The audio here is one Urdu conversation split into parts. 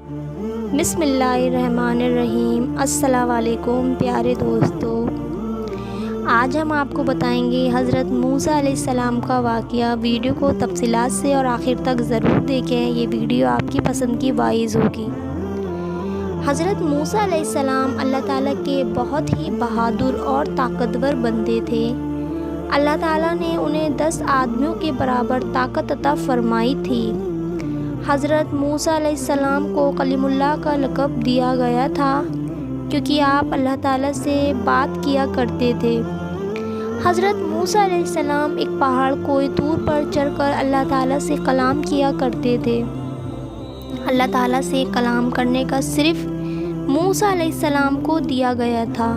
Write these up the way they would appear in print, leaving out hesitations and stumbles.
بسم اللہ الرحمن الرحیم۔ السلام علیکم پیارے دوستو، آج ہم آپ کو بتائیں گے حضرت موسیٰ علیہ السلام کا واقعہ۔ ویڈیو کو تفصیلات سے اور آخر تک ضرور دیکھیں، یہ ویڈیو آپ کی پسند کی باعث ہوگی۔ حضرت موسیٰ علیہ السلام اللہ تعالیٰ کے بہت ہی بہادر اور طاقتور بندے تھے۔ اللہ تعالیٰ نے انہیں 10 آدمیوں کے برابر طاقت عطا فرمائی تھی۔ حضرت موسیٰ علیہ السلام کو کلیم اللہ کا لقب دیا گیا تھا کیونکہ آپ اللہ تعالیٰ سے بات کیا کرتے تھے۔ حضرت موسیٰ علیہ السلام ایک پہاڑ کوہ طور پر چڑھ کر اللہ تعالیٰ سے کلام کیا کرتے تھے۔ اللہ تعالیٰ سے کلام کرنے کا صرف موسیٰ علیہ السلام کو دیا گیا تھا۔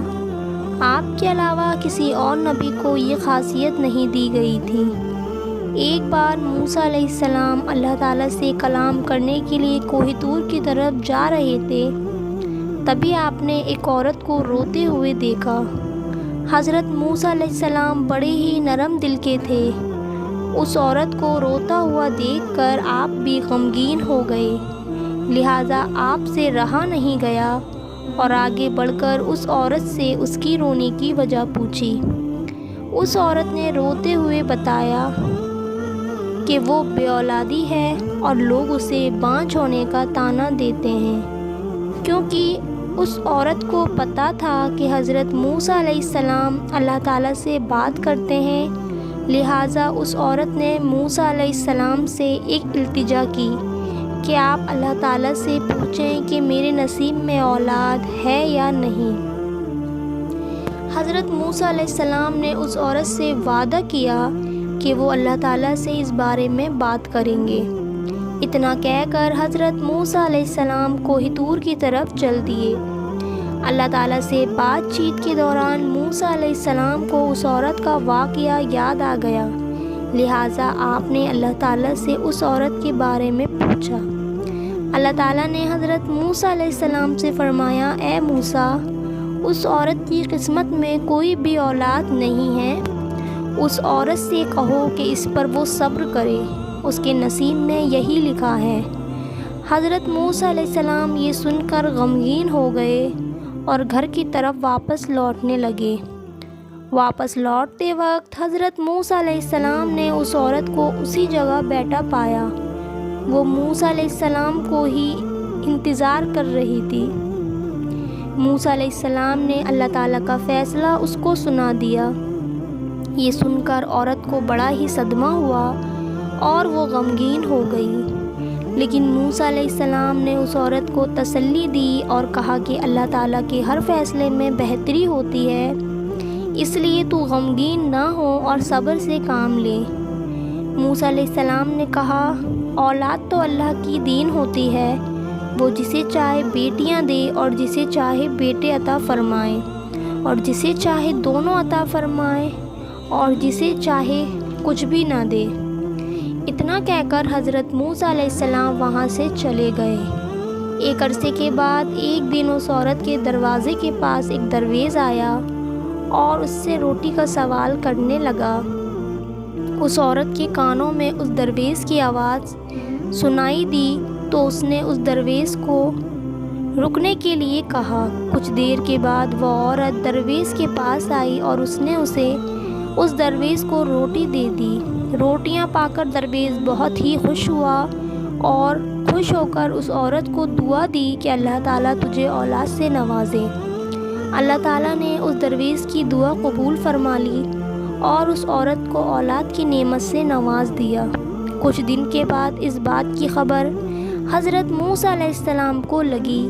آپ کے علاوہ کسی اور نبی کو یہ خاصیت نہیں دی گئی تھی۔ ایک بار موسیٰ علیہ السلام اللہ تعالیٰ سے کلام کرنے کے لیے کوہ طور کی طرف جا رہے تھے، تبھی آپ نے ایک عورت کو روتے ہوئے دیکھا۔ حضرت موسیٰ علیہ السلام بڑے ہی نرم دل کے تھے۔ اس عورت کو روتا ہوا دیکھ کر آپ بھی غمگین ہو گئے، لہٰذا آپ سے رہا نہیں گیا اور آگے بڑھ کر اس عورت سے اس کی رونے کی وجہ پوچھی۔ اس عورت نے روتے ہوئے بتایا کہ وہ بے اولادی ہے اور لوگ اسے بانجھ ہونے کا طعنہ دیتے ہیں۔ کیونکہ اس عورت کو پتہ تھا کہ حضرت موسیٰ علیہ السلام اللہ تعالیٰ سے بات کرتے ہیں، لہٰذا اس عورت نے موسیٰ علیہ السلام سے ایک التجا کی کہ آپ اللہ تعالیٰ سے پوچھیں کہ میرے نصیب میں اولاد ہے یا نہیں۔ حضرت موسیٰ علیہ السلام نے اس عورت سے وعدہ کیا کہ وہ اللہ تعالیٰ سے اس بارے میں بات کریں گے۔ اتنا کہہ کر حضرت موسیٰ علیہ السلام کوہ طور کی طرف چل دیے۔ اللہ تعالیٰ سے بات چیت کے دوران موسیٰ علیہ السلام کو اس عورت کا واقعہ یاد آ گیا، لہٰذا آپ نے اللہ تعالیٰ سے اس عورت کے بارے میں پوچھا۔ اللہ تعالیٰ نے حضرت موسیٰ علیہ السلام سے فرمایا، اے موسیٰ، اس عورت کی قسمت میں کوئی بھی اولاد نہیں ہے۔ اس عورت سے کہو کہ اس پر وہ صبر کرے، اس کے نصیب میں یہی لکھا ہے۔ حضرت موسیٰ علیہ السلام یہ سن کر غمگین ہو گئے اور گھر کی طرف واپس لوٹنے لگے۔ واپس لوٹتے وقت حضرت موسیٰ علیہ السلام نے اس عورت کو اسی جگہ بیٹھا پایا۔ وہ موسیٰ علیہ السلام کو ہی انتظار کر رہی تھی۔ موسیٰ علیہ السلام نے اللہ تعالیٰ کا فیصلہ اس کو سنا دیا۔ یہ سن کر عورت کو بڑا ہی صدمہ ہوا اور وہ غمگین ہو گئی، لیکن موسیٰ علیہ السلام نے اس عورت کو تسلی دی اور کہا کہ اللہ تعالیٰ کے ہر فیصلے میں بہتری ہوتی ہے، اس لیے تو غمگین نہ ہو اور صبر سے کام لے۔ موسیٰ علیہ السلام نے کہا، اولاد تو اللہ کی دین ہوتی ہے، وہ جسے چاہے بیٹیاں دے اور جسے چاہے بیٹے عطا فرمائے، اور جسے چاہے دونوں عطا فرمائے، اور جسے چاہے کچھ بھی نہ دے۔ اتنا کہہ کر حضرت موسیٰ علیہ السلام وہاں سے چلے گئے۔ ایک عرصے کے بعد ایک دن اس عورت کے دروازے کے پاس ایک درویش آیا اور اس سے روٹی کا سوال کرنے لگا۔ اس عورت کے کانوں میں اس درویش کی آواز سنائی دی تو اس نے اس درویش کو رکنے کے لیے کہا۔ کچھ دیر کے بعد وہ عورت درویش کے پاس آئی اور اس نے اسے اس درویش کو روٹی دے دی۔ روٹیاں پا کر درویش بہت ہی خوش ہوا اور خوش ہو کر اس عورت کو دعا دی کہ اللہ تعالیٰ تجھے اولاد سے نوازے۔ اللہ تعالیٰ نے اس درویش کی دعا قبول فرما لی اور اس عورت کو اولاد کی نعمت سے نواز دیا۔ کچھ دن کے بعد اس بات کی خبر حضرت موسیٰ علیہ السلام کو لگی۔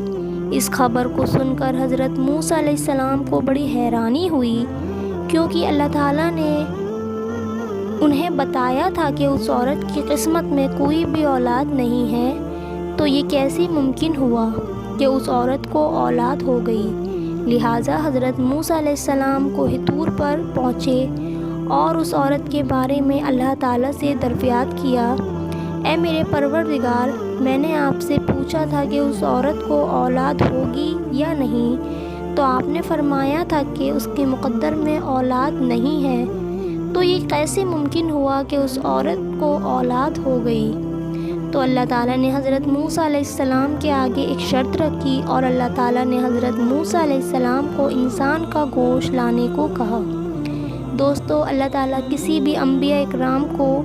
اس خبر کو سن کر حضرت موسیٰ علیہ السلام کو بڑی حیرانی ہوئی، کیونکہ اللہ تعالیٰ نے انہیں بتایا تھا کہ اس عورت کی قسمت میں کوئی بھی اولاد نہیں ہے، تو یہ کیسے ممکن ہوا کہ اس عورت کو اولاد ہو گئی۔ لہٰذا حضرت موسیٰ علیہ السلام کوہ طور پر پہنچے اور اس عورت کے بارے میں اللہ تعالیٰ سے دریافت کیا، اے میرے پروردگار، میں نے آپ سے پوچھا تھا کہ اس عورت کو اولاد ہوگی یا نہیں، تو آپ نے فرمایا تھا کہ اس کے مقدر میں اولاد نہیں ہے، تو یہ کیسے ممکن ہوا کہ اس عورت کو اولاد ہو گئی؟ تو اللہ تعالیٰ نے حضرت موسیٰ علیہ السلام کے آگے ایک شرط رکھی اور اللہ تعالیٰ نے حضرت موسیٰ علیہ السلام کو انسان کا گوشت لانے کو کہا۔ دوستو، اللہ تعالیٰ کسی بھی انبیاء اکرام کو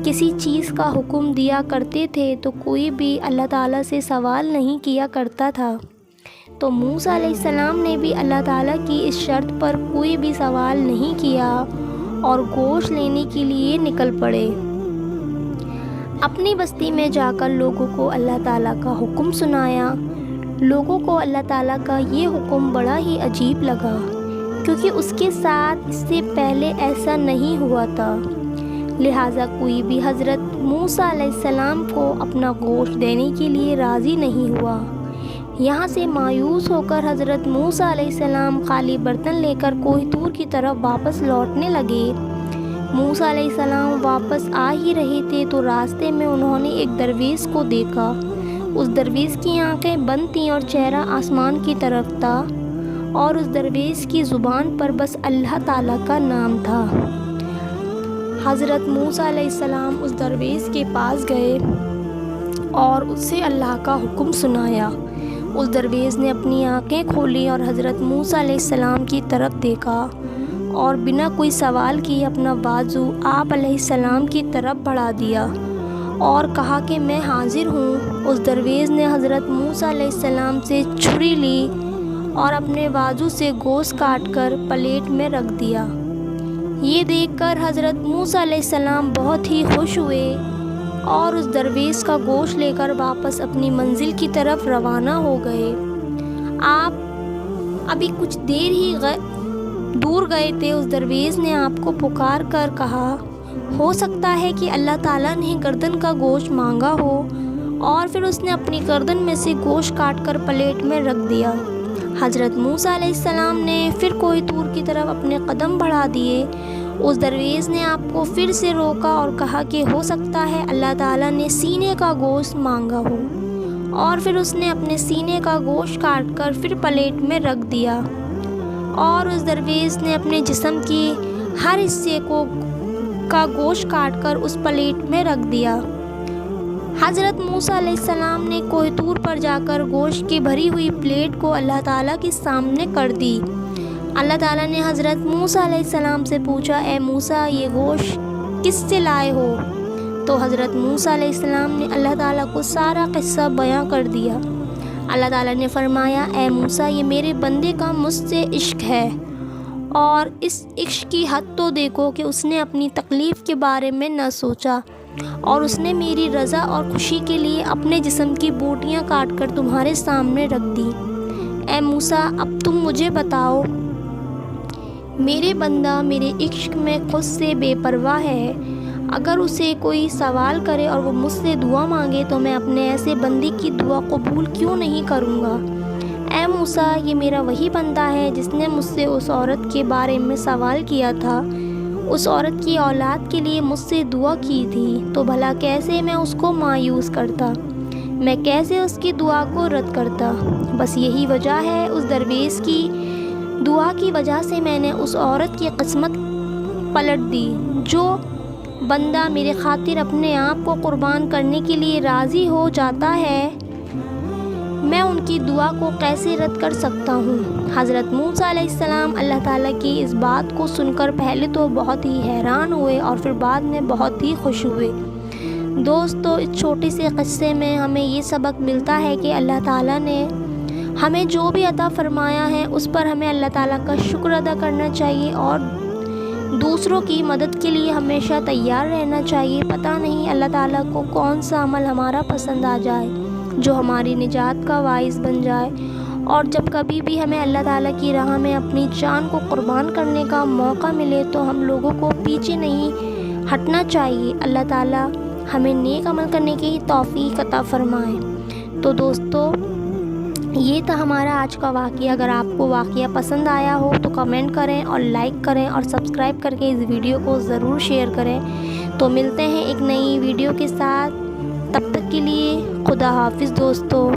کسی چیز کا حکم دیا کرتے تھے تو کوئی بھی اللہ تعالیٰ سے سوال نہیں کیا کرتا تھا، تو موسیٰ علیہ السلام نے بھی اللہ تعالیٰ کی اس شرط پر کوئی بھی سوال نہیں کیا اور گوشت لینے کے لیے نکل پڑے۔ اپنی بستی میں جا کر لوگوں کو اللہ تعالیٰ کا حکم سنایا۔ لوگوں کو اللہ تعالیٰ کا یہ حکم بڑا ہی عجیب لگا، کیونکہ اس کے ساتھ اس سے پہلے ایسا نہیں ہوا تھا، لہٰذا کوئی بھی حضرت موسیٰ علیہ السلام کو اپنا گوشت دینے کے لیے راضی نہیں ہوا۔ یہاں سے مایوس ہو کر حضرت موسیٰ علیہ السلام خالی برتن لے کر کوہ طور کی طرف واپس لوٹنے لگے۔ موسیٰ علیہ السلام واپس آ ہی رہے تھے تو راستے میں انہوں نے ایک درویش کو دیکھا۔ اس درویش کی آنکھیں بند تھیں اور چہرہ آسمان کی طرف تھا، اور اس درویش کی زبان پر بس اللہ تعالیٰ کا نام تھا۔ حضرت موسیٰ علیہ السلام اس درویش کے پاس گئے اور اس سے اللہ کا حکم سنایا۔ اس درویش نے اپنی آنکھیں کھولی اور حضرت موسیٰ علیہ السلام کی طرف دیکھا اور بنا کوئی سوال کیے اپنا بازو آپ علیہ السلام کی طرف بڑھا دیا اور کہا کہ میں حاضر ہوں۔ اس درویش نے حضرت موسیٰ علیہ السلام سے چھری لی اور اپنے بازو سے گوشت کاٹ کر پلیٹ میں رکھ دیا۔ یہ دیکھ کر حضرت موسیٰ علیہ السلام بہت ہی خوش ہوئے اور اس درویش کا گوشت لے کر واپس اپنی منزل کی طرف روانہ ہو گئے۔ آپ ابھی کچھ دیر ہی دور گئے تھے، اس درویش نے آپ کو پکار کر کہا، ہو سکتا ہے کہ اللہ تعالیٰ نے گردن کا گوشت مانگا ہو، اور پھر اس نے اپنی گردن میں سے گوشت کاٹ کر پلیٹ میں رکھ دیا۔ حضرت موسیٰ علیہ السلام نے پھر کوہ طور کی طرف اپنے قدم بڑھا دیے۔ اس درویش نے آپ کو پھر سے روکا اور کہا کہ ہو سکتا ہے اللہ تعالیٰ نے سینے کا گوشت مانگا ہو، اور پھر اس نے اپنے سینے کا گوشت کاٹ کر پھر پلیٹ میں رکھ دیا، اور اس درویش نے اپنے جسم کی ہر حصے کا گوشت کاٹ کر اس پلیٹ میں رکھ دیا۔ حضرت موسیٰ علیہ السلام نے کوہ طور پر جا کر گوشت کی بھری ہوئی پلیٹ کو اللہ تعالیٰ کے سامنے کر دی۔ اللہ تعالیٰ نے حضرت موسیٰ علیہ السلام سے پوچھا، اے موسیٰ، یہ گوشت کس سے لائے ہو؟ تو حضرت موسیٰ علیہ السلام نے اللہ تعالیٰ کو سارا قصہ بیان کر دیا۔ اللہ تعالیٰ نے فرمایا، اے موسیٰ، یہ میرے بندے کا مجھ سے عشق ہے، اور اس عشق کی حد تو دیکھو کہ اس نے اپنی تکلیف کے بارے میں نہ سوچا، اور اس نے میری رضا اور خوشی کے لیے اپنے جسم کی بوٹیاں کاٹ کر تمہارے سامنے رکھ دی۔ اے موسیٰ، اب تم مجھے بتاؤ، میرے بندہ میرے عشق میں خود سے بے پرواہ ہے، اگر اسے کوئی سوال کرے اور وہ مجھ سے دعا مانگے تو میں اپنے ایسے بندے کی دعا قبول کیوں نہیں کروں گا؟ اے موسیٰ، یہ میرا وہی بندہ ہے جس نے مجھ سے اس عورت کے بارے میں سوال کیا تھا، اس عورت کی اولاد کے لیے مجھ سے دعا کی تھی، تو بھلا کیسے میں اس کو مایوس کرتا، میں کیسے اس کی دعا کو رد کرتا؟ بس یہی وجہ ہے، اس درویش کی دعا کی وجہ سے میں نے اس عورت کی قسمت پلٹ دی۔ جو بندہ میرے خاطر اپنے آپ کو قربان کرنے کے لیے راضی ہو جاتا ہے، میں ان کی دعا کو کیسے رد کر سکتا ہوں؟ حضرت موسیٰ علیہ السلام اللہ تعالیٰ کی اس بات کو سن کر پہلے تو بہت ہی حیران ہوئے اور پھر بعد میں بہت ہی خوش ہوئے۔ دوستو، اس چھوٹے سے قصے میں ہمیں یہ سبق ملتا ہے کہ اللہ تعالیٰ نے ہمیں جو بھی عطا فرمایا ہے اس پر ہمیں اللہ تعالیٰ کا شکر ادا کرنا چاہیے، اور دوسروں کی مدد کے لیے ہمیشہ تیار رہنا چاہیے۔ پتہ نہیں اللہ تعالیٰ کو کون سا عمل ہمارا پسند آ جائے جو ہماری نجات کا باعث بن جائے، اور جب کبھی بھی ہمیں اللہ تعالیٰ کی راہ میں اپنی جان کو قربان کرنے کا موقع ملے تو ہم لوگوں کو پیچھے نہیں ہٹنا چاہیے۔ اللہ تعالیٰ ہمیں نیک عمل کرنے کی توفیق عطا فرمائے۔ تو دوستو، یہ تھا ہمارا آج کا واقعہ۔ اگر آپ کو واقعہ پسند آیا ہو تو کمنٹ کریں اور لائک کریں اور سبسکرائب کر کے اس ویڈیو کو ضرور شیئر کریں۔ تو ملتے ہیں ایک نئی ویڈیو کے ساتھ، تب تک کے لیے خدا حافظ دوستو۔